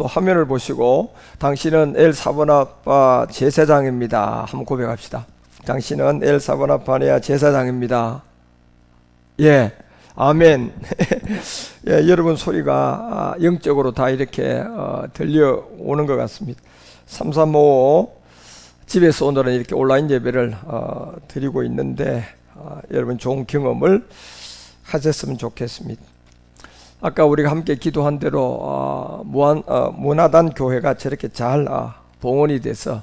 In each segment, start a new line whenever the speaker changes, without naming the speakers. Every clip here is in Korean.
또 화면을 보시고 당신은 엘사보나파 제사장입니다. 한번 고백합시다. 당신은 엘사보나파네아 제사장입니다. 예, 아멘. 예, 여러분 소리가 영적으로 다 이렇게 들려오는 것 같습니다. 3355 집에서 오늘은 이렇게 온라인 예배를 드리고 있는데 여러분 좋은 경험을 하셨으면 좋겠습니다. 아까 우리가 함께 기도한 대로 문화단 교회가 저렇게 잘 봉헌이 돼서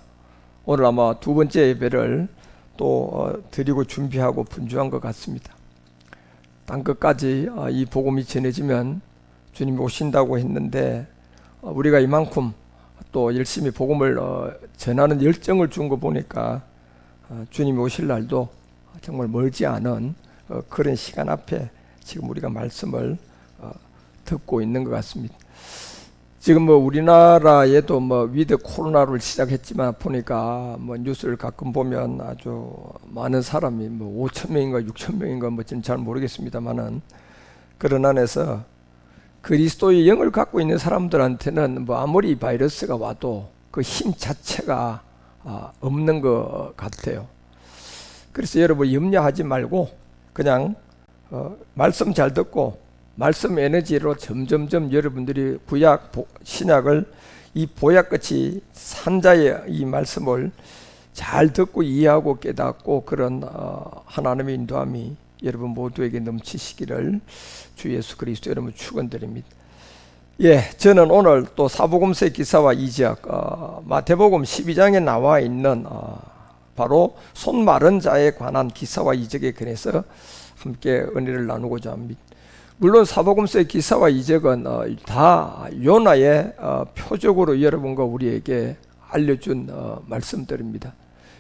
오늘 아마 두 번째 예배를 또 드리고 준비하고 분주한 것 같습니다. 땅끝까지 이 복음이 전해지면 주님이 오신다고 했는데 우리가 이만큼 또 열심히 복음을 전하는 열정을 준 거 보니까 주님이 오실 날도 정말 멀지 않은 그런 시간 앞에 지금 우리가 말씀을 듣고 있는 것 같습니다. 지금 우리나라에도 위드 코로나를 시작했지만 보니까 뉴스를 가끔 보면 아주 많은 사람이 5천 명인가 6천 명인가 지금 잘 모르겠습니다만은 그런 안에서 그리스도의 영을 갖고 있는 사람들한테는 아무리 바이러스가 와도 그 힘 자체가 없는 것 같아요. 그래서 여러분 염려하지 말고 그냥 말씀 잘 듣고 말씀 에너지로 점점점 여러분들이 구약 신약을 이 보약같이 산자의 이 말씀을 잘 듣고 이해하고 깨닫고 그런 하나님의 인도함이 여러분 모두에게 넘치시기를 주 예수 그리스도 여러분 축원드립니다. 예, 저는 오늘 또 사복음서의 기사와 이적 마태복음 12장에 나와 있는 바로 손 마른 자에 관한 기사와 이적에 관해서 함께 은혜를 나누고자 합니다. 물론 사복음서의 기사와 이적은 다 요나의 표적으로 여러분과 우리에게 알려준 말씀들입니다.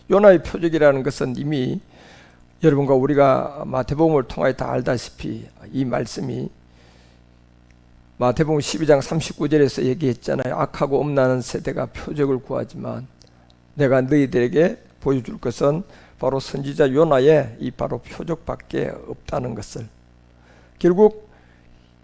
요나의 표적이라는 것은 이미 여러분과 우리가 마태복음을 통하여 다 알다시피 이 말씀이 마태복음 12장 39절에서 얘기했잖아요. 악하고 엄나는 세대가 표적을 구하지만 내가 너희들에게 보여줄 것은 바로 선지자 요나의 이 바로 표적밖에 없다는 것을. 결국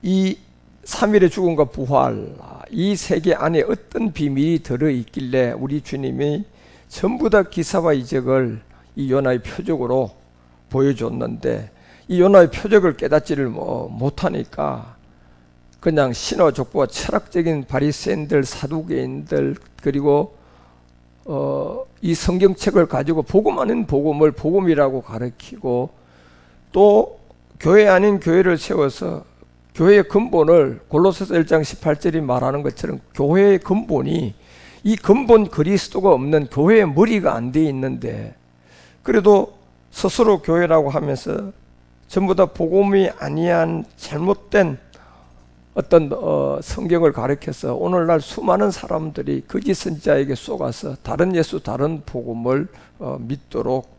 이 3일의 죽음과 부활 이 세계 안에 어떤 비밀이 들어있길래 우리 주님이 전부 다 기사와 이적을 이 요나의 표적으로 보여줬는데 이 요나의 표적을 깨닫지를 못하니까 그냥 신화 족보와 철학적인 바리새인들 사두개인들 그리고 이 성경책을 가지고 복음 아닌 복음을 복음이라고 가르치고 또 교회 아닌 교회를 세워서 교회의 근본을 골로새서 1장 18절이 말하는 것처럼 교회의 근본이 이 근본 그리스도가 없는 교회의 머리가 안 돼 있는데 그래도 스스로 교회라고 하면서 전부 다 복음이 아니한 잘못된 어떤 성경을 가르쳐서 오늘날 수많은 사람들이 거짓 선지자에게 속아서 다른 예수 다른 복음을 믿도록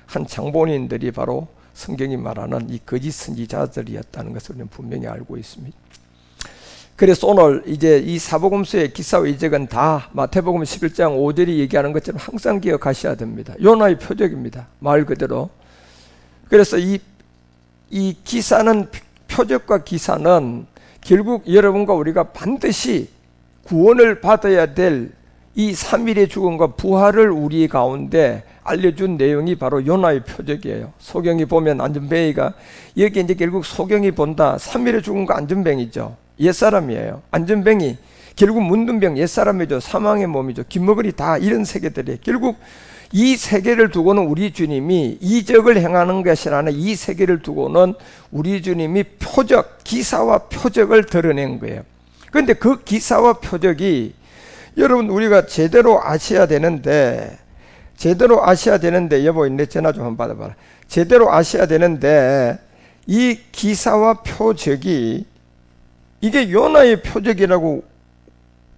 한 장본인들이 바로 성경이 말하는 이 거짓 선지자들이었다는 것을 우리는 분명히 알고 있습니다. 그래서 오늘 이제 이 사복음서의 기사와 이적은 다 마태복음 11장 5절이 얘기하는 것처럼 항상 기억하셔야 됩니다. 요나의 표적입니다. 말 그대로. 그래서 이 기사는 표적과 기사는 결국 여러분과 우리가 반드시 구원을 받아야 될 이 3일의 죽음과 부활을 우리 가운데 알려준 내용이 바로 요나의 표적이에요. 소경이 보면 안전뱅이가 여기 이제 결국 소경이 본다 3일의 죽음과 안전뱅이죠. 옛사람이에요. 안전뱅이 결국 문둥병 옛사람이죠. 사망의 몸이죠. 김머거리 다 이런 세계들이 결국 이 세계를 두고는 우리 주님이 이적을 행하는 것이 아니라 이 세계를 두고는 우리 주님이 표적 기사와 표적을 드러낸 거예요. 그런데 그 기사와 표적이 여러분 우리가 제대로 아셔야 되는데 여보 내 전화 좀 한번 받아봐라. 제대로 아셔야 되는데 이 기사와 표적이 이게 요나의 표적이라고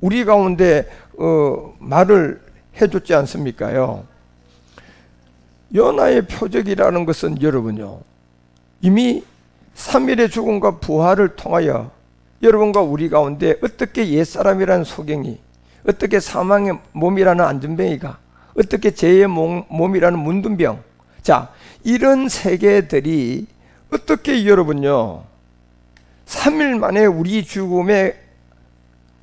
우리 가운데 말을 해줬지 않습니까요? 요나의 표적이라는 것은 여러분요 이미 3일의 죽음과 부활을 통하여 여러분과 우리 가운데 어떻게 옛사람이라는 소경이 어떻게 사망의 몸이라는 안전뱅이가 어떻게 죄의 몸이라는 문둥병 자 이런 세계들이 어떻게 여러분요 3일 만에 우리 죽음에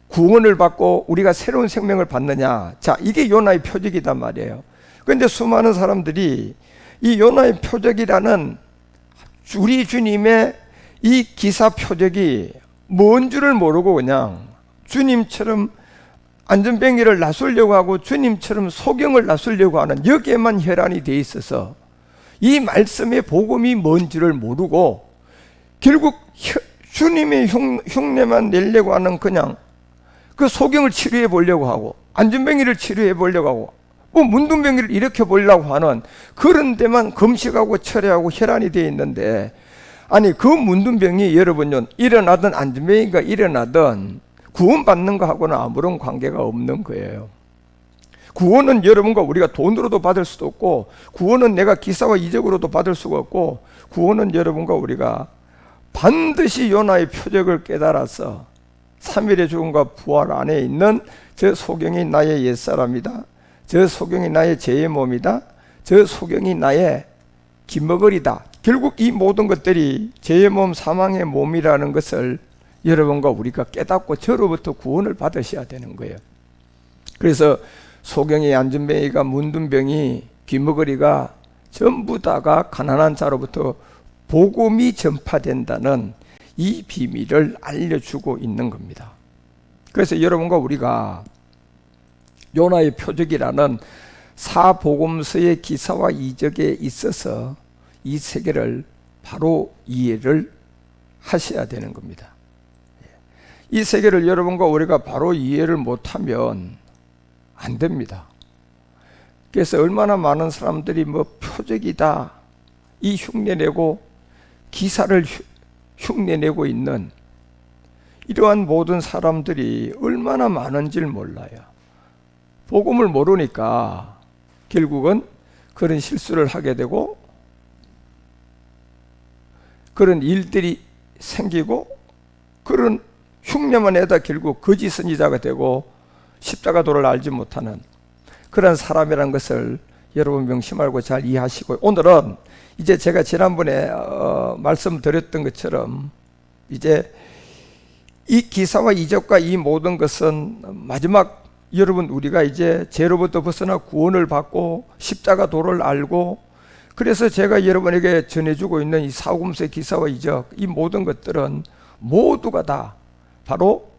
구원을 받고 우리가 새로운 생명을 받느냐? 자, 이게 요나의 표적이단 말이에요. 그런데 수많은 사람들이 이 요나의 표적이라는 우리 주님의 이 기사 표적이 뭔 줄을 모르고 그냥 주님처럼 안전병기를 나수려고 하고 주님처럼 소경을 나수려고 하는 여기에만 혈안이 돼 있어서 이 말씀의 복음이 뭔지를 모르고 결국 주님의 흉내만 내려고 하는 그냥 그 소경을 치료해 보려고 하고 안전병기를 치료해 보려고 하고 뭐 문둥병기를 일으켜 보려고 하는 그런 데만 금식하고 철회하고 혈안이 되어 있는데, 아니 그 문둥병이 여러분요 일어나든 안전병기가 일어나든 구원받는 거하고는 아무런 관계가 없는 거예요. 구원은 여러분과 우리가 돈으로도 받을 수도 없고, 구원은 내가 기사와 이적으로도 받을 수가 없고, 구원은 여러분과 우리가 반드시 요나의 표적을 깨달아서 3일의 죽음과 부활 안에 있는 저 소경이 나의 옛사람이다, 저 소경이 나의 죄의 몸이다, 저 소경이 나의 기머거리다. 결국 이 모든 것들이 죄의 몸, 사망의 몸이라는 것을 여러분과 우리가 깨닫고 저로부터 구원을 받으셔야 되는 거예요. 그래서 소경이, 안전병이가, 문둥병이, 귀머거리가 전부 다가 가난한 자로부터 복음이 전파된다는 이 비밀을 알려주고 있는 겁니다. 그래서 여러분과 우리가 요나의 표적이라는 사복음서의 기사와 이적에 있어서 이 세계를 바로 이해를 하셔야 되는 겁니다. 이 세계를 여러분과 우리가 바로 이해를 못하면 안 됩니다. 그래서 얼마나 많은 사람들이 뭐 표적이다 이 흉내내고 기사를 흉내내고 있는 이러한 모든 사람들이 얼마나 많은지를 몰라요. 복음을 모르니까 결국은 그런 실수를 하게 되고 그런 일들이 생기고 그런 흉내만 내다 결국 거짓 선지자가 되고 십자가도를 알지 못하는 그런 사람이라는 것을 여러분 명심 말고 잘 이해하시고, 오늘은 이제 제가 지난번에 말씀드렸던 것처럼 이제 이 기사와 이적과 이 모든 것은 마지막 여러분 우리가 이제 죄로부터 벗어나 구원을 받고 십자가도를 알고, 그래서 제가 여러분에게 전해주고 있는 이 사복음서의 기사와 이적 이 모든 것들은 모두가 다 바로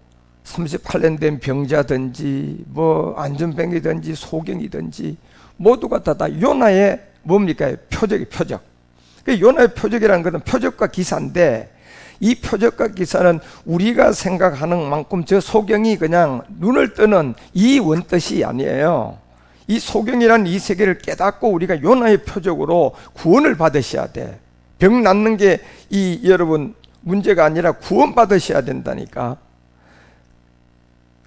38년 된 병자든지 뭐 안전병이든지 소경이든지 모두가 다 요나의 뭡니까? 표적. 요나의 표적이라는 것은 표적과 기사인데, 이 표적과 기사는 우리가 생각하는 만큼 저 소경이 그냥 눈을 뜨는 이 원뜻이 아니에요. 이 소경이란 이 세계를 깨닫고 우리가 요나의 표적으로 구원을 받으셔야 돼. 병 낫는 게 이 여러분 문제가 아니라 구원 받으셔야 된다니까.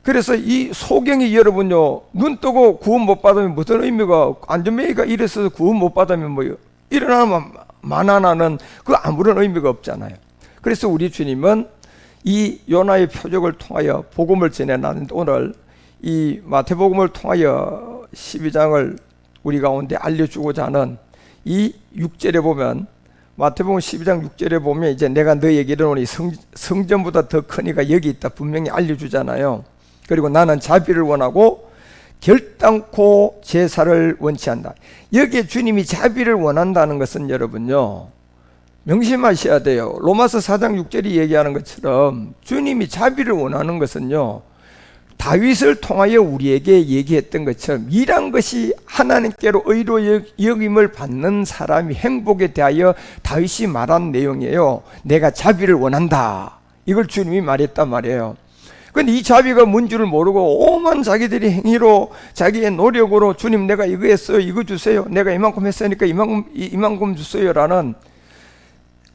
그래서 이 소경이 여러분요 눈 뜨고 구원 못 받으면 무슨 의미가, 안전뱅이가 이래서 구원 못 받으면 뭐 일어나면 만화나는 그 아무런 의미가 없잖아요. 그래서 우리 주님은 이 요나의 표적을 통하여 복음을 전해놨는데, 오늘 이 마태복음을 통하여 12장을 우리 가운데 알려주고자 하는 이 6절에 보면, 마태복음 12장 6절에 보면 이제 내가 너희에게 이르노니 성전보다 더 크니가 여기 있다 분명히 알려주잖아요. 그리고 나는 자비를 원하고 결단코 제사를 원치 않는다. 여기에 주님이 자비를 원한다는 것은 여러분요 명심하셔야 돼요. 로마서 4장 6절이 얘기하는 것처럼 주님이 자비를 원하는 것은요 다윗을 통하여 우리에게 얘기했던 것처럼 일한 것이 하나님께로 의로 여김을 받는 사람이 행복에 대하여 다윗이 말한 내용이에요. 내가 자비를 원한다, 이걸 주님이 말했단 말이에요. 근데 이 자비가 뭔지를 모르고 오만 자기들이 행위로 자기의 노력으로 주님 내가 이거 했어요, 이거 주세요, 내가 이만큼 했으니까 이만큼 주세요 라는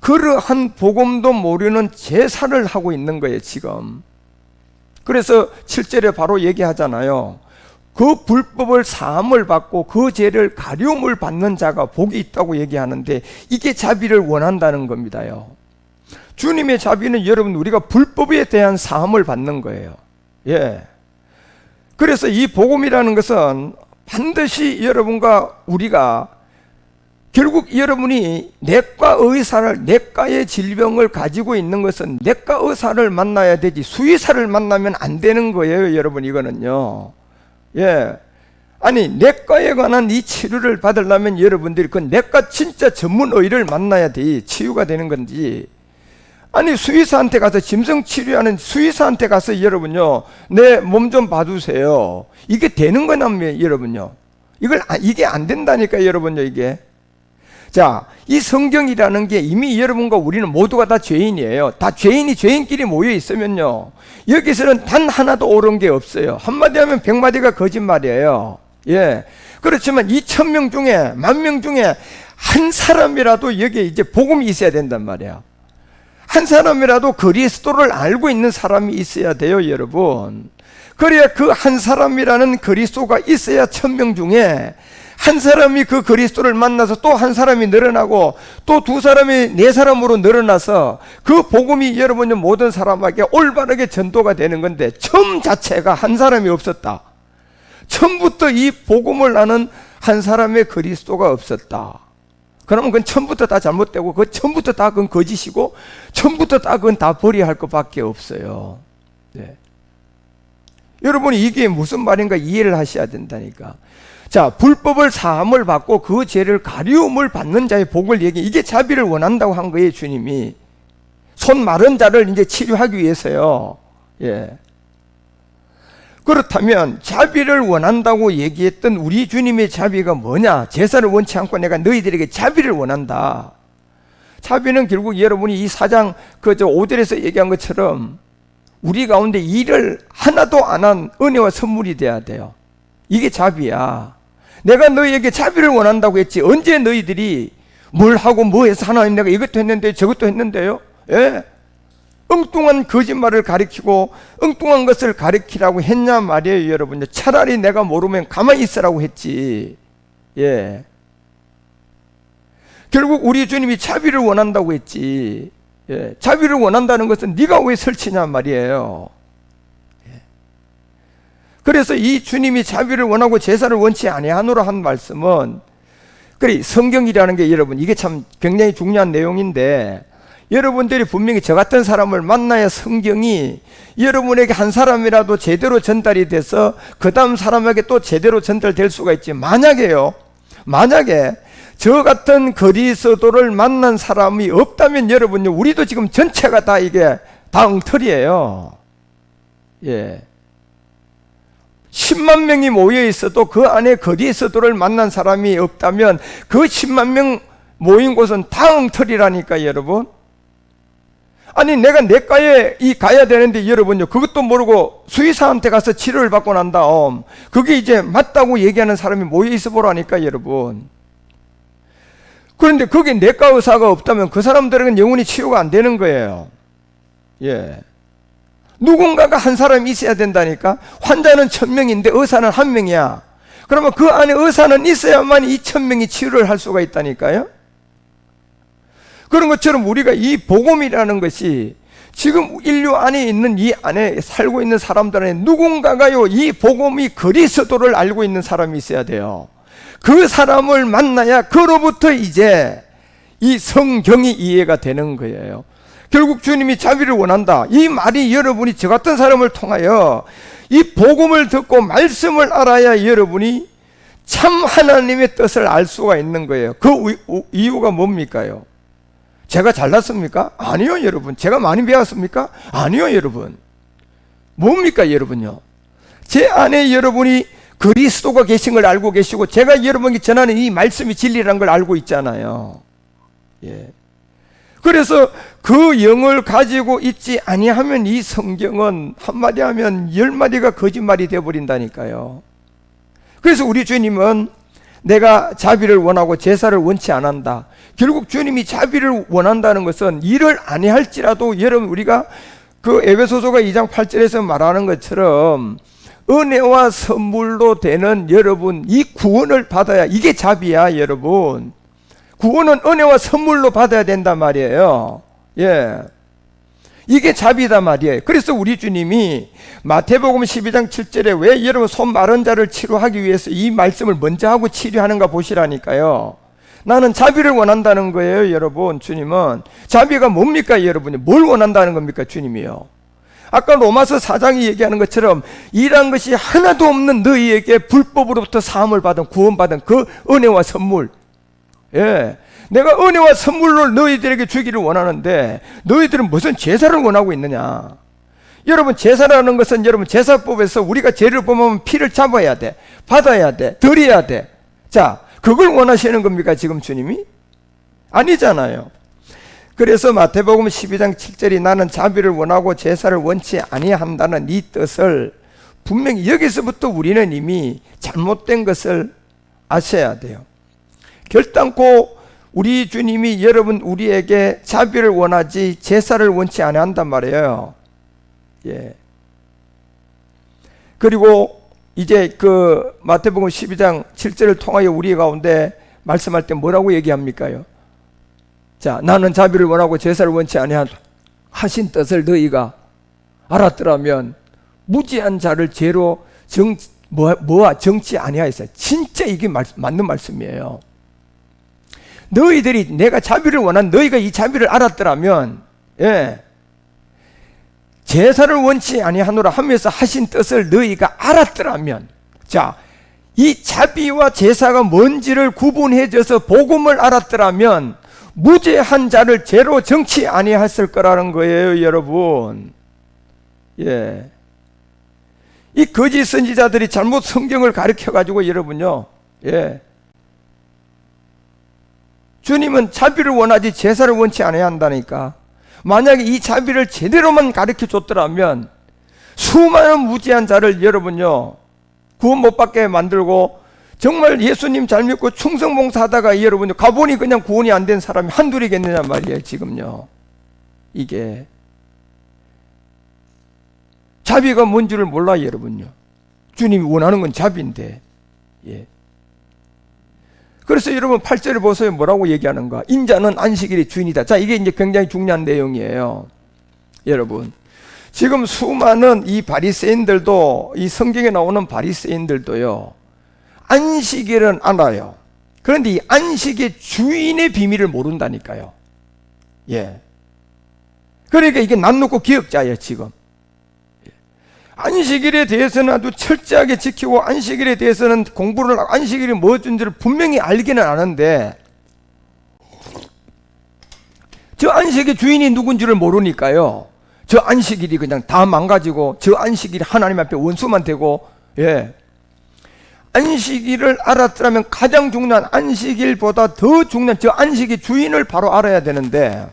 그러한 복음도 모르는 제사를 하고 있는 거예요 지금. 그래서 7절에 바로 얘기하잖아요. 그 불법을 사함을 받고 그 죄를 가려움을 받는 자가 복이 있다고 얘기하는데, 이게 자비를 원한다는 겁니다요. 주님의 자비는 여러분 우리가 불법에 대한 사함을 받는 거예요. 예. 그래서 이 복음이라는 것은 반드시 여러분과 우리가 결국 여러분이 내과 의사를, 내과의 질병을 가지고 있는 것은 내과 의사를 만나야 되지 수의사를 만나면 안 되는 거예요, 여러분. 이거는요. 예. 아니, 내과에 관한 이 치료를 받으려면 여러분들이 그 내과 진짜 전문 의를 만나야 돼 치유가 되는 건지. 아니, 수의사한테 가서 짐승 치료하는 수의사한테 가서 여러분요, 내 몸 좀 봐주세요. 이게 되는 거냐면 여러분요. 이게 안 된다니까, 여러분요, 이게. 자, 이 성경이라는 게 이미 여러분과 우리는 모두가 다 죄인이에요. 다 죄인끼리 모여 있으면요, 여기서는 단 하나도 옳은 게 없어요. 한마디 하면 100마디가 거짓말이에요. 예. 그렇지만 2,000명 중에, 10,000명 중에 한 사람이라도 여기에 이제 복음이 있어야 된단 말이야. 한 사람이라도 그리스도를 알고 있는 사람이 있어야 돼요, 여러분. 그래야 그 한 사람이라는 그리스도가 있어야 1,000명 중에 한 사람이 그 그리스도를 만나서 또 한 사람이 늘어나고 또 두 사람이 네 사람으로 늘어나서 그 복음이 여러분 모든 사람에게 올바르게 전도가 되는 건데, 처음 자체가 한 사람이 없었다. 처음부터 이 복음을 아는 한 사람의 그리스도가 없었다. 그러면 그건 처음부터 다 잘못되고, 그 처음부터 다 그건 거짓이고, 처음부터 다 그건 다 버려야 할 것밖에 없어요. 네. 여러분이 이게 무슨 말인가 이해를 하셔야 된다니까. 자, 불법을 사함을 받고 그 죄를 가리움을 받는 자의 복을 얘기, 이게 자비를 원한다고 한 거예요, 주님이. 손 마른 자를 이제 치료하기 위해서요. 예. 그렇다면 자비를 원한다고 얘기했던 우리 주님의 자비가 뭐냐? 제사를 원치 않고 내가 너희들에게 자비를 원한다. 자비는 결국 여러분이 이 4장 5절에서 얘기한 것처럼 우리 가운데 일을 하나도 안 한 은혜와 선물이 돼야 돼요. 이게 자비야. 내가 너희에게 자비를 원한다고 했지, 언제 너희들이 뭘 하고 뭐 해서 하나님 내가 이것도 했는데 저것도 했는데요? 예? 엉뚱한 거짓말을 가리키고 엉뚱한 것을 가리키라고 했냐 말이에요, 여러분. 차라리 내가 모르면 가만히 있으라고 했지. 예. 결국 우리 주님이 자비를 원한다고 했지. 예. 자비를 원한다는 것은 네가 왜 설치냐 말이에요. 예. 그래서 이 주님이 자비를 원하고 제사를 원치 아니하노라 한 말씀은, 그래, 성경이라는 게 여러분 이게 참 굉장히 중요한 내용인데, 여러분들이 분명히 저 같은 사람을 만나야 성경이 여러분에게 한 사람이라도 제대로 전달이 돼서 그 다음 사람에게 또 제대로 전달될 수가 있지. 만약에 저 같은 그리스도를 만난 사람이 없다면 여러분요, 우리도 지금 전체가 다 이게 다 엉터리예요. 예. 10만 명이 모여 있어도 그 안에 그리스도를 만난 사람이 없다면 그 10만 명 모인 곳은 다 엉터리라니까, 여러분. 아니, 내가 내과에 가야 되는데 여러분요, 그것도 모르고 수의사한테 가서 치료를 받고 난 다음 그게 이제 맞다고 얘기하는 사람이 모여 있어 보라니까, 여러분. 그런데 거기에 내과 의사가 없다면 그 사람들에게는 영원히 치유가 안 되는 거예요. 예. 누군가가 한 사람이 있어야 된다니까. 환자는 1,000명인데 의사는 1명이야. 그러면 그 안에 의사는 있어야만 2,000명이 치유를 할 수가 있다니까요. 그런 것처럼 우리가 이 복음이라는 것이 지금 인류 안에 있는 이 안에 살고 있는 사람들 안에 누군가가요, 이 복음이 그리스도를 알고 있는 사람이 있어야 돼요. 그 사람을 만나야 그로부터 이제 이 성경이 이해가 되는 거예요. 결국 주님이 자비를 원한다, 이 말이 여러분이 저 같은 사람을 통하여 이 복음을 듣고 말씀을 알아야 여러분이 참 하나님의 뜻을 알 수가 있는 거예요. 그 이유가 뭡니까요? 제가 잘났습니까? 아니요, 여러분. 제가 많이 배웠습니까? 아니요, 여러분. 뭡니까, 여러분요? 제 안에 여러분이 그리스도가 계신 걸 알고 계시고 제가 여러분에게 전하는 이 말씀이 진리라는 걸 알고 있잖아요. 예. 그래서 그 영을 가지고 있지 아니하면 이 성경은 한마디 하면 10마디가 거짓말이 되어버린다니까요. 그래서 우리 주님은 내가 자비를 원하고 제사를 원치 않는다. 결국 주님이 자비를 원한다는 것은 일을 아니할지라도 여러분, 우리가 그 에베소서가 2장 8절에서 말하는 것처럼 은혜와 선물로 되는 여러분 이 구원을 받아야, 이게 자비야, 여러분. 구원은 은혜와 선물로 받아야 된단 말이에요. 예. 이게 자비다 말이에요. 그래서 우리 주님이 마태복음 12장 7절에 왜 여러분 손 마른 자를 치료하기 위해서 이 말씀을 먼저 하고 치료하는가 보시라니까요. 나는 자비를 원한다는 거예요, 여러분. 주님은 자비가 뭡니까, 여러분이? 뭘 원한다는 겁니까, 주님이요? 아까 로마서 4장이 얘기하는 것처럼 이란 것이 하나도 없는 너희에게 불법으로부터 사함을 받은, 구원받은 그 은혜와 선물. 예, 내가 은혜와 선물로 너희들에게 주기를 원하는데 너희들은 무슨 제사를 원하고 있느냐? 여러분, 제사라는 것은 여러분 제사법에서 우리가 죄를 범하면 피를 잡아야 돼, 받아야 돼, 드려야 돼. 자, 그걸 원하시는 겁니까, 지금 주님이? 아니잖아요. 그래서 마태복음 12장 7절이 나는 자비를 원하고 제사를 원치 아니한다는 이 뜻을 분명히 여기서부터 우리는 이미 잘못된 것을 아셔야 돼요. 결단코 우리 주님이 여러분 우리에게 자비를 원하지 제사를 원치 아니한단 말이에요. 예. 그리고 이제 그 마태복음 12장 7절을 통하여 우리 가운데 말씀할 때 뭐라고 얘기합니까요? 자, 나는 자비를 원하고 제사를 원치 아니한 하신 뜻을 너희가 알았더라면 무지한 자를 죄로 정치 아니하였어요. 진짜 이게 맞는 말씀이에요. 너희들이 내가 자비를 원한 너희가 이 자비를 알았더라면, 예, 제사를 원치 아니하노라 하면서 하신 뜻을 너희가 알았더라면, 자, 이 자비와 제사가 뭔지를 구분해줘서 복음을 알았더라면 무죄한 자를 죄로 정치 아니했을 거라는 거예요, 여러분. 예, 이 거짓 선지자들이 잘못 성경을 가르쳐 가지고 여러분요, 예, 주님은 자비를 원하지 제사를 원치 않아야 한다니까. 만약에 이 자비를 제대로만 가르쳐 줬더라면 수많은 무지한 자를 여러분요 구원 못 받게 만들고, 정말 예수님 잘 믿고 충성봉사하다가 여러분요 가보니 그냥 구원이 안 된 사람이 한둘이겠느냐 말이에요. 지금요 이게 자비가 뭔 줄을 몰라요, 여러분요. 주님이 원하는 건 자비인데. 예. 그래서 여러분 8절을 보세요. 뭐라고 얘기하는가? 인자는 안식일의 주인이다. 자, 이게 이제 굉장히 중요한 내용이에요. 여러분, 지금 수많은 이 바리새인들도, 이 성경에 나오는 바리새인들도요 안식일은 알아요. 그런데 이 안식의 주인의 비밀을 모른다니까요. 예. 그러니까 이게 남 놓고 기억자예요, 지금. 안식일에 대해서는 아주 철저하게 지키고, 안식일에 대해서는 공부를 하고, 안식일이 무엇인지를 분명히 알기는 아는데, 저 안식의 주인이 누군지를 모르니까요, 저 안식일이 그냥 다 망가지고, 저 안식일이 하나님 앞에 원수만 되고, 예. 안식일을 알았더라면 가장 중요한, 안식일보다 더 중요한 저 안식의 주인을 바로 알아야 되는데,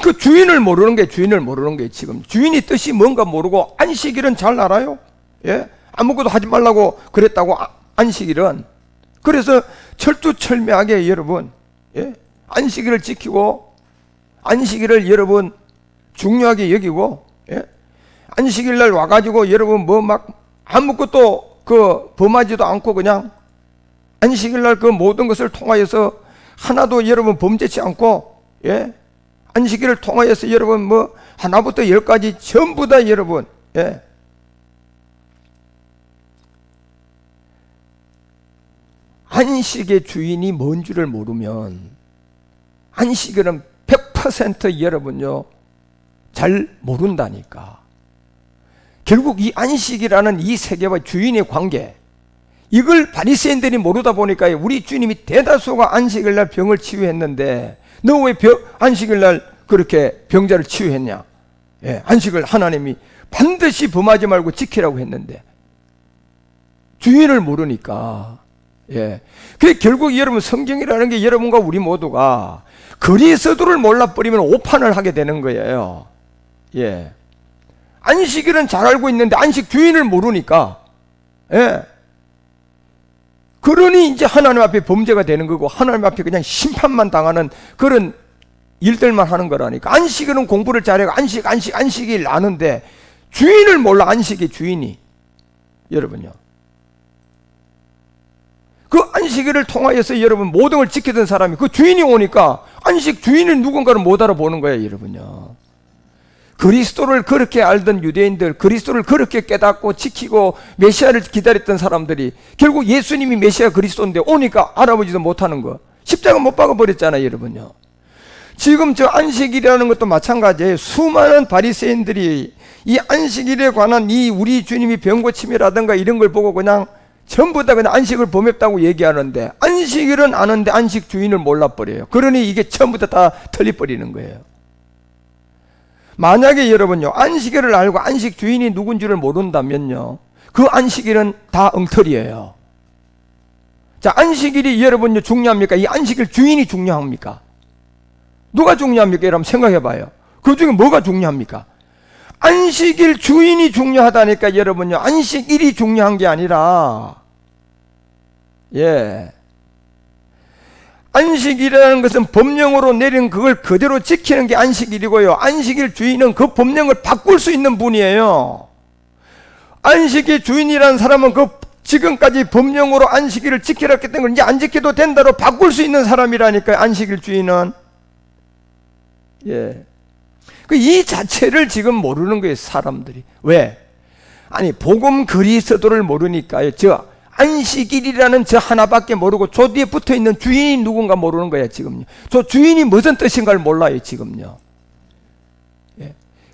그 주인을 모르는 게, 주인을 모르는 게 지금 주인이 뜻이 뭔가 모르고, 안식일은 잘 알아요. 예? 아무것도 하지 말라고 그랬다고, 안식일은. 그래서 철두철미하게 여러분, 예? 안식일을 지키고, 안식일을 여러분 중요하게 여기고, 예? 안식일 날 와가지고 여러분 뭐 막 아무것도 범하지도 않고 그냥 안식일 날 그 모든 것을 통하여서 하나도 여러분 범죄치 않고, 예? 안식일을 통하여서 여러분 뭐 하나부터 열까지 전부 다 여러분, 예, 안식의 주인이 뭔 줄을 모르면 안식일은 100% 여러분요 잘 모른다니까. 결국 이 안식이라는 이 세계와 주인의 관계, 이걸 바리새인들이 모르다 보니까 우리 주님이 대다수가 안식일 날 병을 치유했는데, 너 왜 안식일 날 그렇게 병자를 치유했냐? 예, 안식을 하나님이 반드시 범하지 말고 지키라고 했는데 주인을 모르니까. 예, 그 결국 여러분 성경이라는 게 여러분과 우리 모두가 그리스도를 몰라버리면 오판을 하게 되는 거예요. 예, 안식일은 잘 알고 있는데 안식 주인을 모르니까, 예, 그러니 이제 하나님 앞에 범죄가 되는 거고, 하나님 앞에 그냥 심판만 당하는 그런 일들만 하는 거라니까. 안식일은 공부를 잘해고 안식일 아는데 주인을 몰라. 안식의 주인이 여러분요, 그 안식일을 통하여서 여러분 모든 걸 지키던 사람이 그 주인이 오니까 안식 주인은 누군가를 못 알아보는 거예요, 여러분요. 그리스도를 그렇게 알던 유대인들, 그리스도를 그렇게 깨닫고 지키고 메시아를 기다렸던 사람들이 결국 예수님이 메시아 그리스도인데 오니까 알아보지도 못하는 거. 십자가 못 박아버렸잖아요, 여러분요. 지금 저 안식일이라는 것도 마찬가지예요. 수많은 바리새인들이 이 안식일에 관한 이 우리 주님이 병 고침이라든가 이런 걸 보고 그냥 전부 다 그냥 안식을 범했다고 얘기하는데, 안식일은 아는데 안식 주인을 몰라버려요. 그러니 이게 처음부터 다 틀려버리는 거예요. 만약에 여러분요, 안식일을 알고 안식 주인이 누군지를 모른다면요, 그 안식일은 다 엉터리예요. 자, 안식일이 여러분요 중요합니까? 이 안식일 주인이 중요합니까? 누가 중요합니까? 여러분 생각해 봐요. 그 중에 뭐가 중요합니까? 안식일 주인이 중요하다니까 여러분요. 안식일이 중요한 게 아니라, 안식일이라는 것은 법령으로 내린 그걸 그대로 지키는 게 안식일이고요. 안식일 주인은 그 법령을 바꿀 수 있는 분이에요. 안식일 주인이라는 사람은 그 지금까지 법령으로 안식일을 지키라 했던 걸 이제 안 지켜도 된다로 바꿀 수 있는 사람이라니까요. 안식일 주인은. 이 자체를 지금 모르는 거예요, 사람들이. 왜? 아니, 복음 그리스도를 모르니까요. 저 안식일이라는 저 하나밖에 모르고 저 뒤에 붙어 있는 주인이 누군가 모르는 거예요, 지금요. 저 주인이 무슨 뜻인가를 몰라요, 지금요.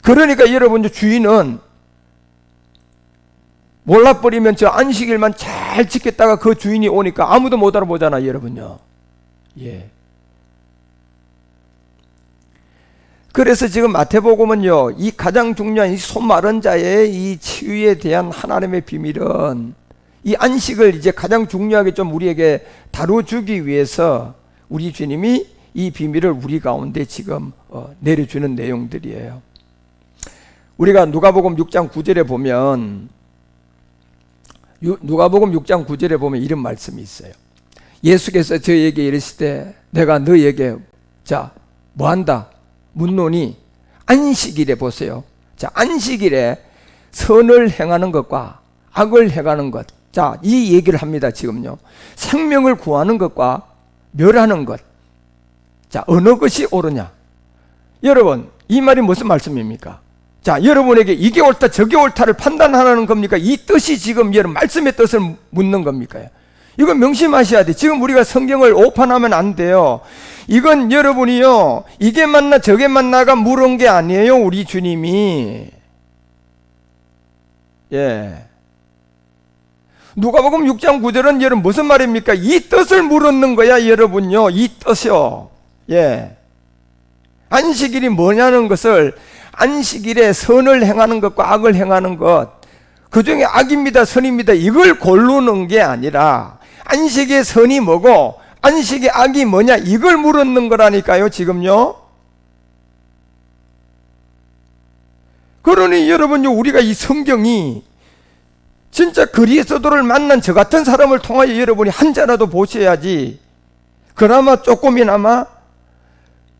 그러니까 여러분, 주인은 몰라버리면 저 안식일만 잘 지켰다가 그 주인이 오니까 아무도 못 알아보잖아요, 여러분요. 그래서 지금 마태복음은요, 이 가장 중요한 이 손 마른 자의 이 치유에 대한 하나님의 비밀은 이 안식을 이제 가장 중요하게 좀 우리에게 다뤄주기 위해서 우리 주님이 이 비밀을 우리 가운데 지금 내려주는 내용들이에요. 우리가 누가복음 6장 9절에 보면, 누가복음 6장 9절에 보면 이런 말씀이 있어요. 예수께서 저에게 이르시되 내가 너에게 뭐한다? 묻노니 안식일에 보세요. 자, 안식일에 선을 행하는 것과 악을 행하는 것. 자, 이 얘기를 합니다, 지금요. 생명을 구하는 것과 멸하는 것. 자, 어느 것이 옳으냐? 여러분, 이 말이 무슨 말씀입니까? 자, 여러분에게 이게 옳다, 저게 옳다를 판단하라는 겁니까? 이 뜻이 지금 여러분 말씀의 뜻을 묻는 겁니까? 이건 명심하셔야 돼. 지금 우리가 성경을 오판하면 안 돼요. 이건 여러분이요, 이게 맞나 저게 맞나가 물은 게 아니에요, 우리 주님이. 누가복음 6장 9절은 여러분 무슨 말입니까? 이 뜻을 물었는 거야, 여러분요. 이 뜻이요. 안식일이 뭐냐는 것을, 안식일에 선을 행하는 것과 악을 행하는 것, 그 중에 악입니다, 선입니다, 이걸 고르는 게 아니라 안식의 선이 뭐고 안식의 악이 뭐냐, 이걸 물었는 거라니까요, 지금요. 그러니 여러분요, 우리가 이 성경이 진짜 그리스도를 만난 저 같은 사람을 통하여 여러분이 한 자라도 보셔야지, 그나마 조금이나마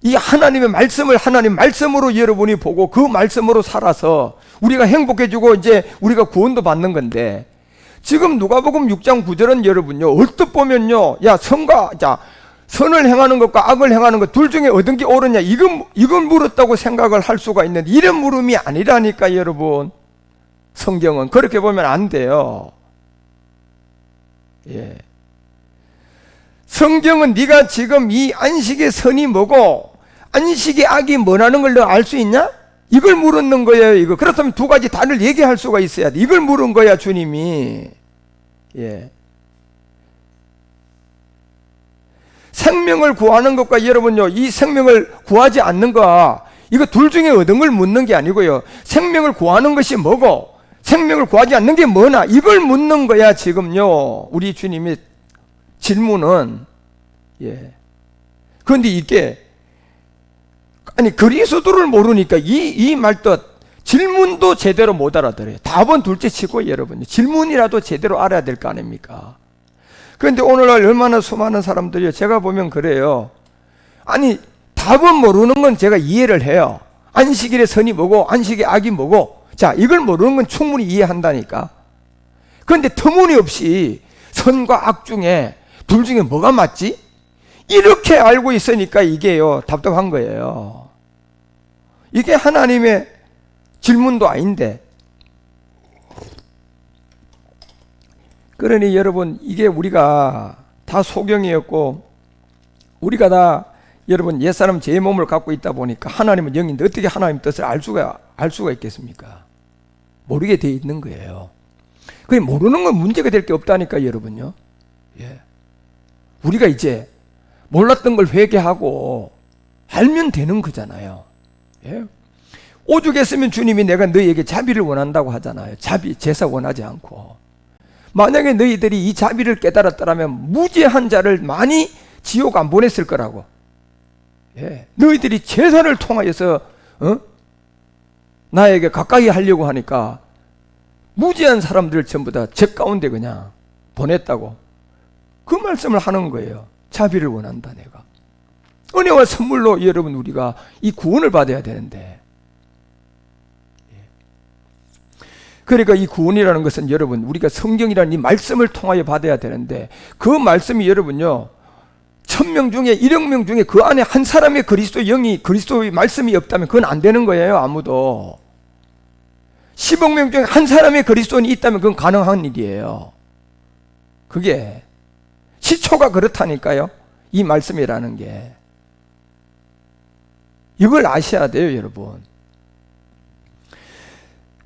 이 하나님의 말씀을 하나님 말씀으로 여러분이 보고 그 말씀으로 살아서 우리가 행복해지고 이제 우리가 구원도 받는 건데, 지금 누가복음 6장 9절은 여러분요, 얼뜻 보면요, 선을 행하는 것과 악을 행하는 것 둘 중에 어떤 게 옳으냐, 이건 물었다고 생각을 할 수가 있는데, 이런 물음이 아니라니까, 여러분. 성경은 그렇게 보면 안 돼요. 성경은 네가 지금 이 안식의 선이 뭐고 안식의 악이 뭐라는 걸 너 알 수 있냐? 이걸 물었는 거예요, 이거. 그렇다면 두 가지 다를 얘기할 수가 있어야 돼. 이걸 물은 거야, 주님이. 생명을 구하는 것과 여러분요, 이 생명을 구하지 않는 거, 이거 둘 중에 어떤 걸 묻는 게 아니고요, 생명을 구하는 것이 뭐고 생명을 구하지 않는 게 뭐나, 이걸 묻는 거야, 지금요, 우리 주님이 질문은. 그런데 이게, 아니, 그리스도를 모르니까 이 말뜻, 질문도 제대로 못 알아들어요. 답은 둘째 치고 여러분, 질문이라도 제대로 알아야 될 거 아닙니까? 그런데 오늘날 얼마나 수많은 사람들이요, 제가 보면 그래요. 아니, 답은 모르는 건 제가 이해를 해요. 안식일의 선이 뭐고 안식의 악이 뭐고, 자, 이걸 모르는 건 충분히 이해한다니까. 그런데 터무니없이 선과 악 중에 둘 중에 뭐가 맞지? 이렇게 알고 있으니까 이게요, 답답한 거예요. 이게 하나님의 질문도 아닌데. 그러니 여러분, 이게 우리가 다 소경이었고, 우리가 다 여러분 옛사람 제 몸을 갖고 있다 보니까 하나님은 영인데 어떻게 하나님 뜻을 알 수가 있겠습니까? 모르게 돼 있는 거예요. 그게 모르는 건 문제가 될 게 없다니까 여러분요. 예. 우리가 이제 몰랐던 걸 회개하고 알면 되는 거잖아요. 예. 오죽했으면 주님이 내가 너희에게 자비를 원한다고 하잖아요. 자비, 제사 원하지 않고. 만약에 너희들이 이 자비를 깨달았더라면 무죄한 자를 많이 지옥 안 보냈을 거라고. 예. 너희들이 제사를 통하여서 나에게 가까이 하려고 하니까 무죄한 사람들 전부 다 제 가운데 그냥 보냈다고. 그 말씀을 하는 거예요. 자비를 원한다 내가. 은혜와 선물로 여러분 우리가 이 구원을 받아야 되는데, 그러니까 이 구원이라는 것은 여러분 우리가 성경이라는 이 말씀을 통하여 받아야 되는데, 그 말씀이 여러분요 1000명 중에 1억 명 중에 그 안에 한 사람의 그리스도 영이, 그리스도의 말씀이 없다면 그건 안 되는 거예요. 아무도. 10억 명 중에 한 사람의 그리스도인이 있다면 그건 가능한 일이에요. 그게 시초가 그렇다니까요. 이 말씀이라는 게. 이걸 아셔야 돼요, 여러분.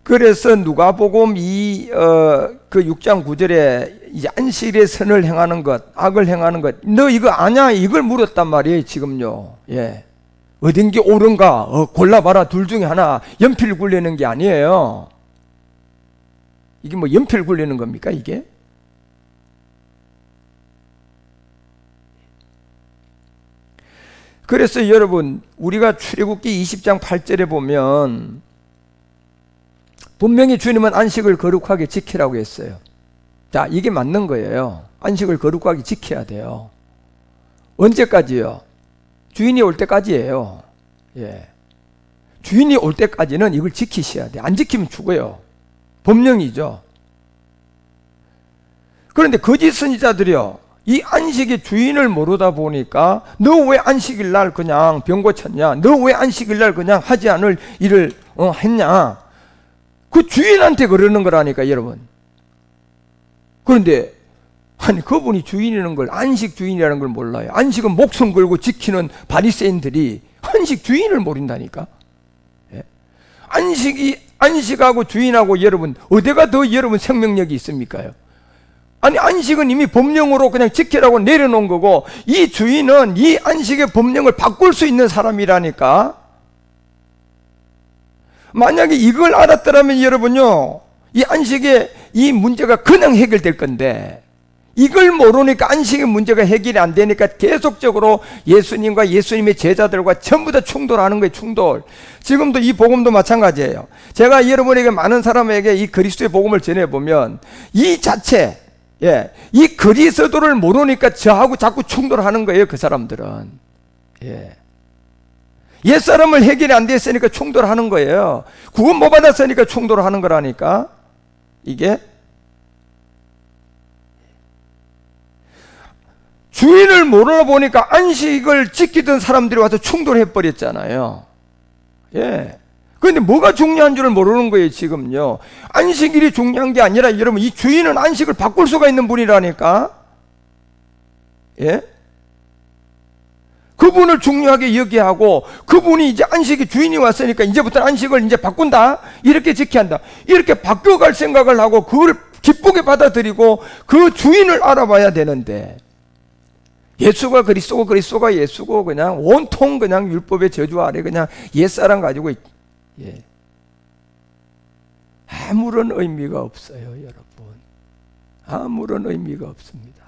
그래서 누가복음 그 6장 9절에 이제 안식일에 선을 행하는 것, 악을 행하는 것, 너 이거 아냐? 이걸 물었단 말이에요, 지금요. 예. 어딘 게 옳은가? 골라봐라. 둘 중에 하나. 연필 굴리는 게 아니에요. 이게 뭐 연필 굴리는 겁니까, 이게? 그래서 여러분, 우리가 출애굽기 20장 8절에 보면 분명히 주님은 안식을 거룩하게 지키라고 했어요. 자, 이게 맞는 거예요. 안식을 거룩하게 지켜야 돼요. 언제까지요? 주인이 올 때까지예요. 예. 주인이 올 때까지는 이걸 지키셔야 돼요. 안 지키면 죽어요. 법령이죠. 그런데 거짓 선지자들이요, 이 안식의 주인을 모르다 보니까 너 왜 안식일 날 그냥 병 고쳤냐? 너 왜 안식일 날 그냥 하지 않을 일을 했냐? 그 주인한테 그러는 거라니까, 여러분. 그런데 아니 그분이 주인이라는 걸, 안식 주인이라는 걸 몰라요. 안식은 목숨 걸고 지키는 바리새인들이 안식 주인을 모른다니까. 예? 안식하고 주인하고 여러분 어디가 더 여러분 생명력이 있습니까요? 아니 안식은 이미 법령으로 그냥 지키라고 내려놓은 거고, 이 주인은 이 안식의 법령을 바꿀 수 있는 사람이라니까. 만약에 이걸 알았더라면 여러분요, 이 안식의 이 문제가 그냥 해결될 건데, 이걸 모르니까 안식의 문제가 해결이 안 되니까 계속적으로 예수님과 예수님의 제자들과 전부 다 충돌하는 거예요. 충돌. 지금도 이 복음도 마찬가지예요. 제가 여러분에게, 많은 사람에게 이 그리스도의 복음을 전해보면 이 자체, 예, 이 그리스도를 모르니까 저하고 자꾸 충돌하는 거예요. 그 사람들은. 예. 옛사람을 해결이 안 됐으니까 충돌하는 거예요. 구원 못 받았으니까 충돌하는 거라니까. 이게 주인을 모르다 보니까 안식을 지키던 사람들이 와서 충돌해 버렸잖아요. 예. 그런데 뭐가 중요한 줄을 모르는 거예요, 지금요. 안식일이 중요한 게 아니라 여러분, 이 주인은 안식을 바꿀 수가 있는 분이라니까. 예? 그분을 중요하게 여기하고, 그분이 이제 안식의 주인이 왔으니까 이제부터 안식을 이제 바꾼다, 이렇게 지켜야 한다, 이렇게 바뀌어갈 생각을 하고 그걸 기쁘게 받아들이고 그 주인을 알아봐야 되는데, 예수가 그리스도고 그리스도가 예수고 그냥 온통 그냥 율법의 저주 아래 그냥 옛사람 가지고 예. 아무런 의미가 없어요, 여러분. 아무런 의미가 없습니다.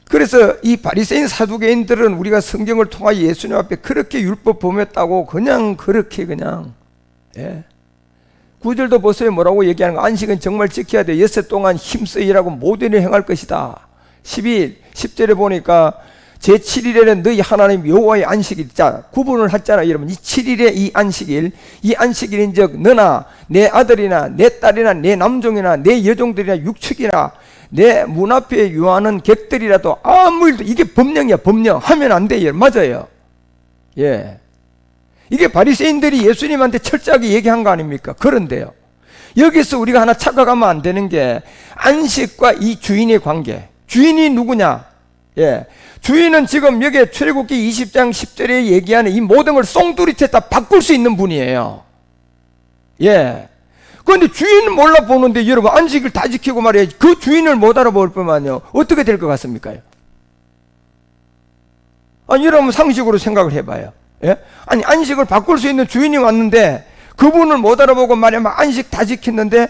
그래서 이 바리새인 사두개인들은 우리가 성경을 통하여 예수님 앞에 그렇게 율법 범했다고 그냥 그렇게 그냥, 예. 9절도 보세요. 뭐라고 얘기하는 거? 안식은 정말 지켜야 돼. 엿새 동안 힘써 일하고 모든 일을 행할 것이다. 10절에 보니까 제7일에는 너희 하나님 여호와의 안식일. 자, 구분을 했잖아요, 여러분. 이 7일의 이 안식일인즉 너나 내 아들이나 내 딸이나 내 남종이나 내 여종들이나 육축이나 내 문 앞에 유하는 객들이라도 아무 일도, 이게 법령이야, 법령. 하면 안 돼요. 맞아요. 예. 이게 바리새인들이 예수님한테 철저하게 얘기한 거 아닙니까? 그런데요, 여기서 우리가 하나 착각하면 안 되는 게 안식과 이 주인의 관계. 주인이 누구냐? 예, 주인은 지금 여기 출애굽기 20장 10절에 얘기하는 이 모든 걸 쏭두리째 다 바꿀 수 있는 분이에요. 예. 그런데 주인은 몰라보는데 여러분 안식을 다 지키고 말이야. 그 주인을 못 알아볼 뿐만요. 어떻게 될 것 같습니까? 아니, 여러분 상식으로 생각을 해봐요. 예? 아니, 안식을 바꿀 수 있는 주인이 왔는데 그분을 못 알아보고 말이야. 막 안식 다 지켰는데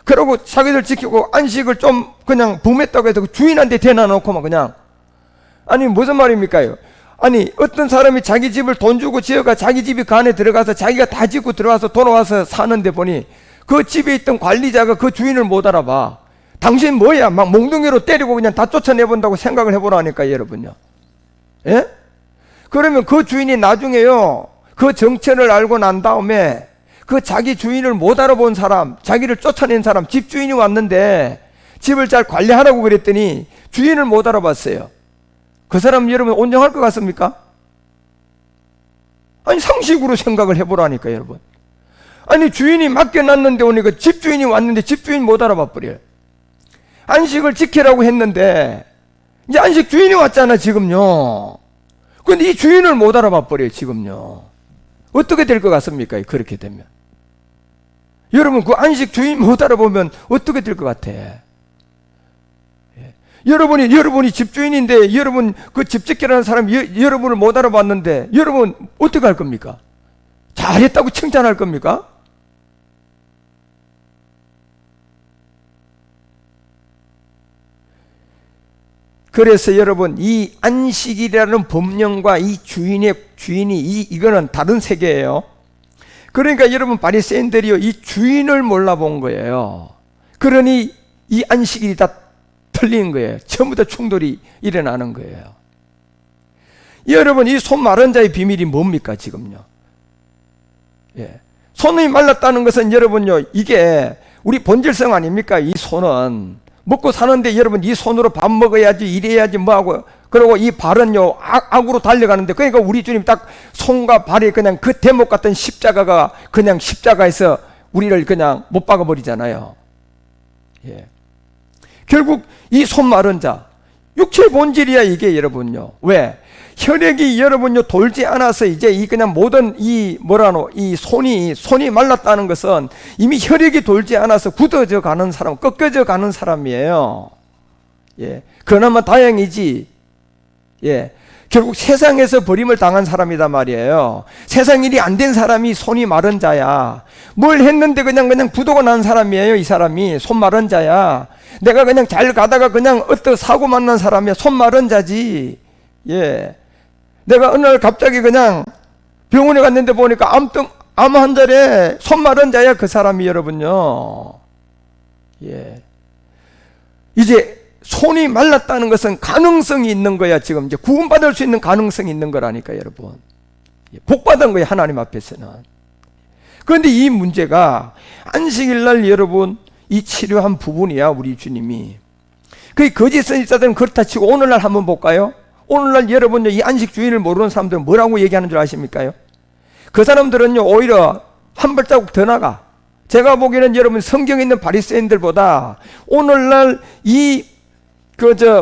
그러고 자기들 지키고 안식을 좀 그냥 범했다고 해서 그 주인한테 대놔놓고만 그냥. 아니, 무슨 말입니까? 아니, 어떤 사람이 자기 집을 돈 주고 지어가 자기 집이 그 안에 들어가서 자기가 다 짓고 들어가서 돌아와서 사는데 보니 그 집에 있던 관리자가 그 주인을 못 알아봐. 당신 뭐야? 막 몽둥이로 때리고 그냥 다 쫓아내본다고 생각을 해보라니까, 여러분요. 예? 그러면 그 주인이 나중에요, 그 정체를 알고 난 다음에 그 자기 주인을 못 알아본 사람, 자기를 쫓아낸 사람, 집주인이 왔는데 집을 잘 관리하라고 그랬더니 주인을 못 알아봤어요. 그 사람 여러분 온정할 것 같습니까? 아니, 상식으로 생각을 해보라니까, 여러분. 아니, 주인이 맡겨놨는데 오니까 집주인이 왔는데 집주인 못 알아봐 버려요. 안식을 지키라고 했는데 이제 안식 주인이 왔잖아, 지금요. 근데 이 주인을 못 알아봐 버려요, 지금요. 어떻게 될 것 같습니까? 그렇게 되면. 여러분, 그 안식 주인 못 알아보면 어떻게 될 것 같아? 여러분이 집주인인데 여러분 그 집 지키라는 사람이 여러분을 못 알아봤는데 여러분 어떻게 할 겁니까? 잘했다고 칭찬할 겁니까? 그래서 여러분, 이 안식이라는 법령과 이 주인이 이거는 다른 세계예요. 그러니까 여러분, 바리새인들이요, 이 주인을 몰라본 거예요. 그러니 이 안식일이 다 틀린 거예요. 처음부터 충돌이 일어나는 거예요. 여러분, 이 손 마른 자의 비밀이 뭡니까, 지금요? 예. 손이 말랐다는 것은 여러분요, 이게 우리 본질성 아닙니까? 이 손은 먹고 사는데 여러분, 이 손으로 밥 먹어야지, 이래야지 뭐하고, 그리고 이 발은요, 악으로 달려가는데, 그러니까 우리 주님 딱 손과 발이 그냥 그 대목 같은 십자가가 그냥 십자가에서 우리를 그냥 못 박아버리잖아요. 예. 결국 이 손 마른 자, 육체의 본질이야, 이게 여러분요. 왜? 혈액이 여러분요, 돌지 않아서 이제 이 그냥 모든 이 손이 말랐다는 것은 이미 혈액이 돌지 않아서 굳어져 가는 사람, 꺾여져 가는 사람이에요. 예. 그나마 다행이지. 예. 결국 세상에서 버림을 당한 사람이다 말이에요. 세상 일이 안 된 사람이 손이 마른 자야. 뭘 했는데 그냥 부도가 난 사람이에요, 이 사람이. 손 마른 자야. 내가 그냥 잘 가다가 그냥 어떤 사고 만난 사람이야. 손 마른 자지. 예. 내가 어느 날 갑자기 그냥 병원에 갔는데 보니까 암 환자래. 손 마른 자야, 그 사람이, 여러분요. 예. 이제 손이 말랐다는 것은 가능성이 있는 거야. 지금 이제 구원받을 수 있는 가능성이 있는 거라니까, 여러분. 복받은 거예요, 하나님 앞에서는. 그런데 이 문제가 안식일 날 여러분 이 치료한 부분이야, 우리 주님이. 그 거짓 선지자들은 그렇다 치고 오늘날 한번 볼까요? 오늘날 여러분요, 이 안식 주인을 모르는 사람들은 뭐라고 얘기하는 줄 아십니까요? 그 사람들은요, 오히려 한 발자국 더 나가. 제가 보기에는 여러분, 성경에 있는 바리새인들보다 오늘날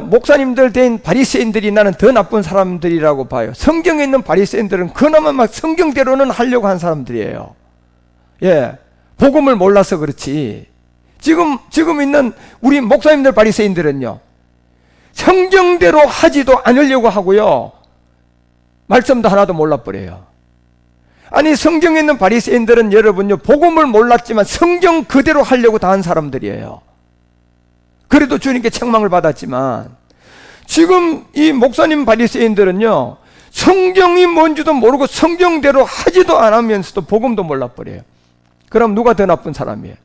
목사님들 된 바리새인들이 나는 더 나쁜 사람들이라고 봐요. 성경에 있는 바리새인들은 그나마 막 성경대로는 하려고 한 사람들이에요. 예. 복음을 몰라서 그렇지. 지금 있는 우리 목사님들 바리새인들은요, 성경대로 하지도 않으려고 하고요, 말씀도 하나도 몰라버려요. 아니, 성경에 있는 바리새인들은 여러분요, 복음을 몰랐지만 성경 그대로 하려고 다 한 사람들이에요. 그래도 주님께 책망을 받았지만, 지금 이 목사님 바리새인들은요, 성경이 뭔지도 모르고 성경대로 하지도 않으면서도 복음도 몰라버려요. 그럼 누가 더 나쁜 사람이에요?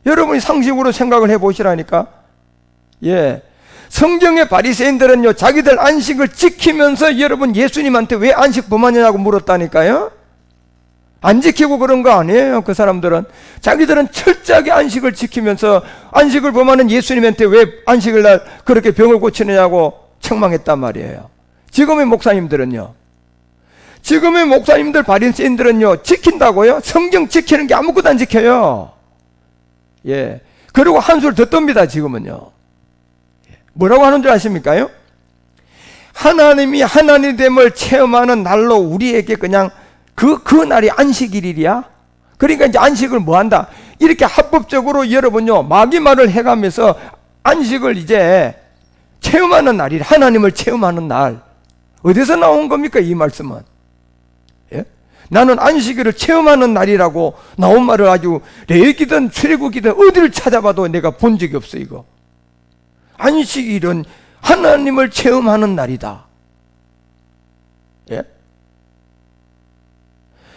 여러분이 상식으로 생각을 해보시라니까. 예. 성경의 바리새인들은요, 자기들 안식을 지키면서 여러분 예수님한테 왜 안식 범하냐고 물었다니까요. 안 지키고 그런 거 아니에요. 그 사람들은 자기들은 철저하게 안식을 지키면서 안식을 범하는 예수님한테 왜 안식을 날 그렇게 병을 고치느냐고 책망했단 말이에요. 지금의 목사님들은요, 지금의 목사님들, 바리새인들은요, 지킨다고요? 성경 지키는 게 아무것도 안 지켜요. 예. 그리고 한술 더 떱니다, 지금은요. 뭐라고 하는 줄 아십니까요? 하나님이 하나님됨을 체험하는 날로 우리에게 그냥 그 날이 안식일이야. 그러니까 이제 안식을 뭐 한다? 이렇게 합법적으로 여러분요, 마귀 말을 해가면서 안식을 이제 체험하는 날이, 하나님을 체험하는 날. 어디서 나온 겁니까, 이 말씀은? 예? 나는 안식일을 체험하는 날이라고 나온 말을 아주 레위기든 출애굽이든 어디를 찾아봐도 내가 본 적이 없어, 이거. 안식일은 하나님을 체험하는 날이다. 예?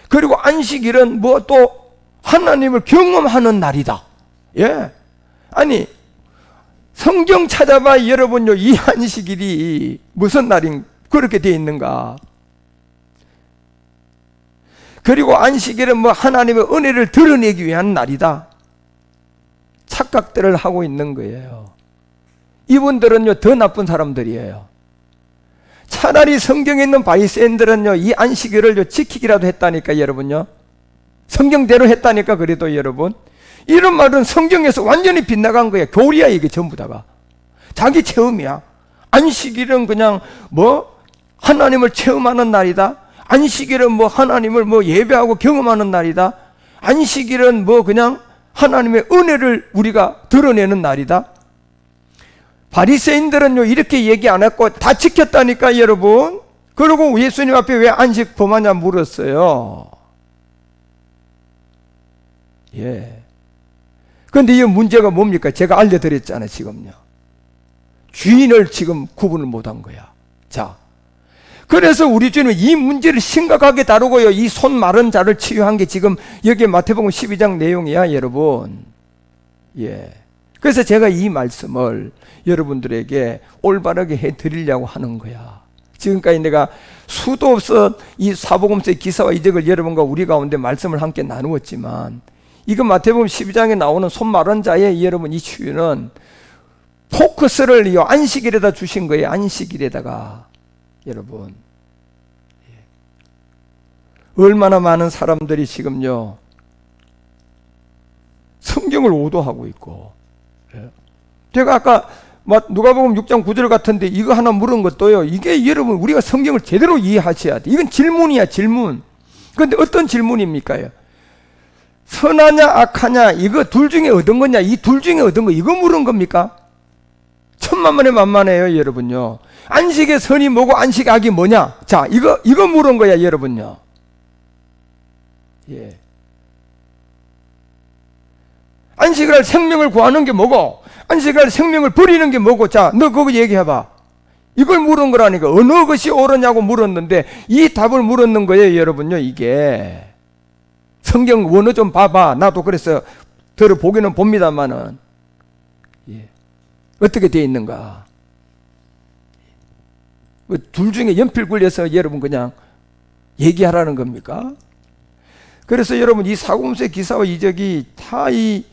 그리고 안식일은 뭐 또 하나님을 경험하는 날이다. 예? 아니, 성경 찾아봐 여러분요, 이 안식일이 무슨 날인 그렇게 되어 있는가? 그리고 안식일은 뭐 하나님의 은혜를 드러내기 위한 날이다. 착각들을 하고 있는 거예요. 이분들은요, 더 나쁜 사람들이에요. 차라리 성경에 있는 바리새인들은요, 이 안식일을 지키기라도 했다니까, 여러분요. 성경대로 했다니까. 그래도 여러분, 이런 말은 성경에서 완전히 빗나간 거야. 교리야, 이게 전부 다가. 자기 체험이야. 안식일은 그냥 뭐 하나님을 체험하는 날이다. 안식일은 뭐 하나님을 뭐 예배하고 경험하는 날이다. 안식일은 뭐 그냥 하나님의 은혜를 우리가 드러내는 날이다. 바리새인들은요, 이렇게 얘기 안 했고 다 지켰다니까, 여러분. 그리고 예수님 앞에 왜 안식 범하냐 물었어요. 예. 근데 이 문제가 뭡니까? 제가 알려드렸잖아요, 지금요. 주인을 지금 구분을 못한 거야. 자, 그래서 우리 주님은 이 문제를 심각하게 다루고요, 이 손 마른 자를 치유한 게 지금 여기 마태복음 12장 내용이야, 여러분. 예. 그래서 제가 이 말씀을 여러분들에게 올바르게 해드리려고 하는 거야. 지금까지 내가 수도 없어 이 사복음서의 기사와 이적을 여러분과 우리 가운데 말씀을 함께 나누었지만, 이거 마태복음 12장에 나오는 손 마른 자의 여러분 이 치유는 포커스를 이 안식일에다 주신 거예요. 안식일에다가. 여러분, 얼마나 많은 사람들이 지금요, 성경을 오도하고 있고. 제가 아까 누가복음 6장 9절 같은데 이거 하나 물은 것도요, 이게 여러분 우리가 성경을 제대로 이해하셔야 돼. 이건 질문이야, 질문. 그런데 어떤 질문입니까? 선하냐 악하냐, 이거 둘 중에 얻은 거냐, 이 둘 중에 얻은 거, 이거 물은 겁니까? 천만만에 만만해요, 여러분요. 안식의 선이 뭐고 안식의 악이 뭐냐? 자, 이거 물은 거야, 여러분요. 예. 안식을 할 생명을 구하는 게 뭐고, 안식을 할 생명을 버리는 게 뭐고, 자, 너 그거 얘기해봐. 이걸 물은 거라니까. 어느 것이 옳으냐고 물었는데, 이 답을 물었는 거예요, 여러분요, 이게. 성경 원어 좀 봐봐. 나도 그래서 들어보기는 봅니다만은. 예. 어떻게 되어 있는가? 둘 중에 연필 굴려서 여러분 그냥 얘기하라는 겁니까? 그래서 여러분 이 사복음서의 기사와 이적이 다 이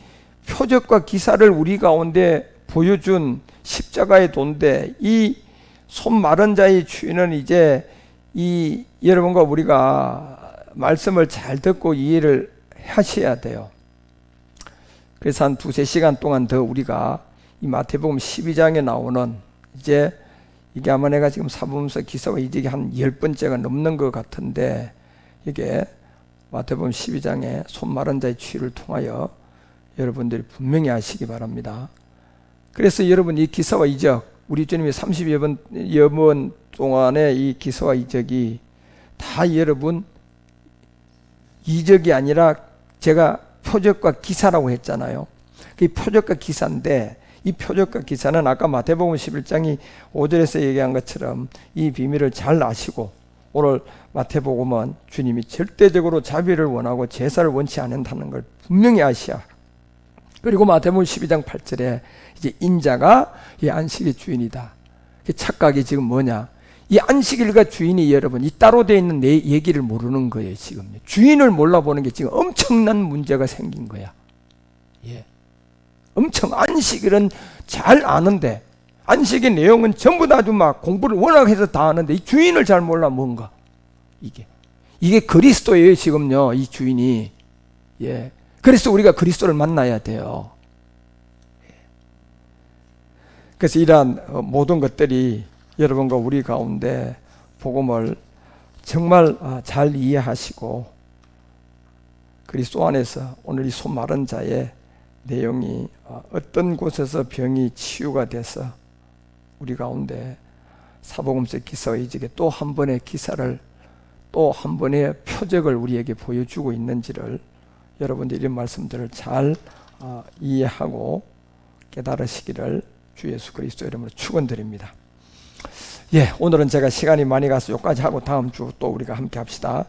표적과 기사를 우리 가운데 보여준 십자가의 도인데, 이 손 마른 자의 주인은 이제 이 여러분과 우리가 말씀을 잘 듣고 이해를 하셔야 돼요. 그래서 한 두세 시간 동안 더 우리가 이 마태복음 12장에 나오는, 이제 이게 아마 내가 지금 사복음서 기사와 이적이 한 10번째가 넘는 것 같은데, 이게 마태복음 12장에 손 마른 자의 치유를 통하여 여러분들이 분명히 아시기 바랍니다. 그래서 여러분 이 기사와 이적, 우리 주님이 30여 번 동안의 이 기사와 이적이 다 여러분 이적이 아니라 제가 표적과 기사라고 했잖아요. 그 표적과 기사인데, 이 표적과 기사는 아까 마태복음 11장이 5절에서 얘기한 것처럼 이 비밀을 잘 아시고, 오늘 마태복음은 주님이 절대적으로 자비를 원하고 제사를 원치 않는다는 걸 분명히 아시야. 그리고 마태복음 12장 8절에 이제 인자가 이 안식의 주인이다. 착각이 지금 뭐냐? 이 안식일과 주인이 여러분 이 따로 되어 있는 내 얘기를 모르는 거예요. 지금 주인을 몰라보는 게 지금 엄청난 문제가 생긴 거야. 예. 엄청 안식일은 잘 아는데, 안식의 내용은 전부 다 아주 막 공부를 워낙 해서 다 아는데 이 주인을 잘 몰라. 뭔가 이게 이게 그리스도예요, 지금요, 이 주인이. 예. 그래서 우리가 그리스도를 만나야 돼요. 그래서 이러한 모든 것들이 여러분과 우리 가운데 복음을 정말 잘 이해하시고 그리스도 안에서 오늘 이 손 마른 자의 내용이 어떤 곳에서 병이 치유가 돼서 우리 가운데 사복음서 기사와 이적의 또 한 번의 기사를 또 한 번의 표적을 우리에게 보여주고 있는지를 여러분들이 이런 말씀들을 잘 이해하고 깨달으시기를 주 예수 그리스도 이름으로 축원드립니다. 예, 오늘은 제가 시간이 많이 가서 여기까지 하고 다음 주 또 우리가 함께 합시다.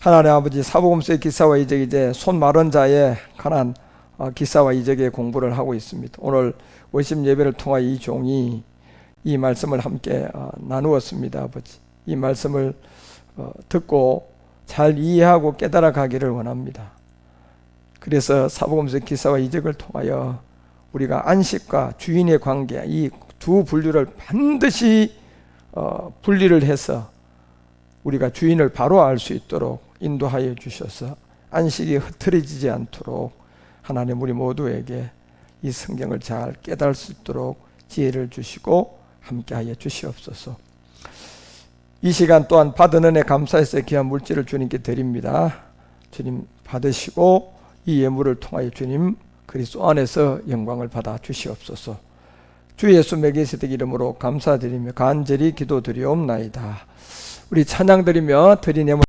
하나님 아버지, 사복음서의 기사와 이적, 이제 손 마른 자에 관한 기사와 이적의 공부를 하고 있습니다. 오늘 월심 예배를 통하여 이 종이 이 말씀을 함께 나누었습니다. 아버지, 이 말씀을 듣고 잘 이해하고 깨달아 가기를 원합니다. 그래서 사복음서 기사와 이적을 통하여 우리가 안식과 주인의 관계, 이 두 분류를 반드시 분리를 해서 우리가 주인을 바로 알 수 있도록 인도하여 주셔서 안식이 흐트러지지 않도록 하나님 우리 모두에게 이 성경을 잘 깨달을 수 있도록 지혜를 주시고 함께하여 주시옵소서. 이 시간 또한 받은 은혜 감사해서 귀한 물질을 주님께 드립니다. 주님 받으시고 이 예물을 통하여 주님 그리스도 안에서 영광을 받아 주시옵소서. 주 예수 메기세덱 이름으로 감사드리며 간절히 기도드리옵나이다. 우리 찬양 드리며 드린 예물